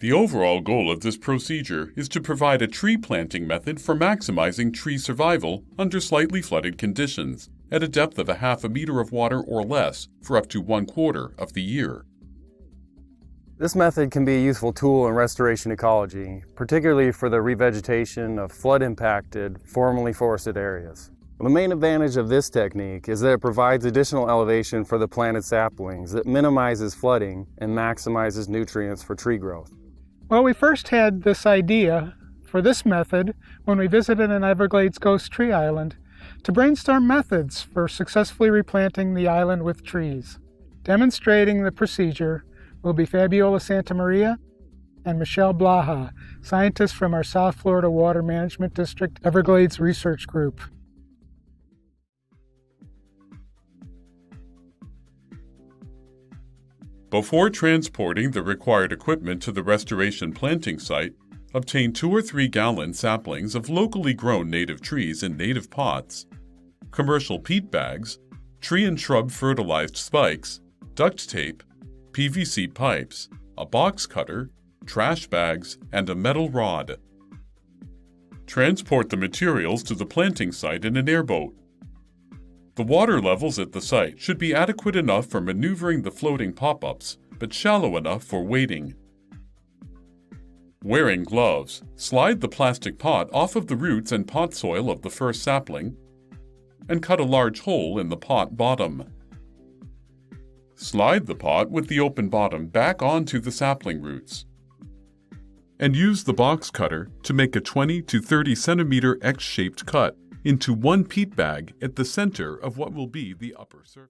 The overall goal of this procedure is to provide a tree planting method for maximizing tree survival under slightly flooded conditions at a depth of 1/2 meter of water or less for up to 1/4 of the year. This method can be a useful tool in restoration ecology, particularly for the revegetation of flood-impacted, formerly forested areas. The main advantage of this technique is that it provides additional elevation for the planted saplings that minimizes flooding and maximizes nutrients for tree growth. Well, we first had this idea for this method when we visited an Everglades ghost tree island to brainstorm methods for successfully replanting the island with trees. Demonstrating the procedure will be Fabiola Santamaria and Michelle Blaha, scientists from our South Florida Water Management District Everglades Research Group. Before transporting the required equipment to the restoration planting site, obtain 2 or 3 gallon saplings of locally grown native trees in native pots, commercial peat bags, tree and shrub fertilized spikes, duct tape, PVC pipes, a box cutter, trash bags, and a metal rod. Transport the materials to the planting site in an airboat. The water levels at the site should be adequate enough for maneuvering the floating pop-ups, but shallow enough for wading. Wearing gloves, slide the plastic pot off of the roots and pot soil of the first sapling, and cut a large hole in the pot bottom. Slide the pot with the open bottom back onto the sapling roots, and use the box cutter to make a 20 to 30 centimeter X-shaped cut into one peat bag at the center of what will be the upper surface.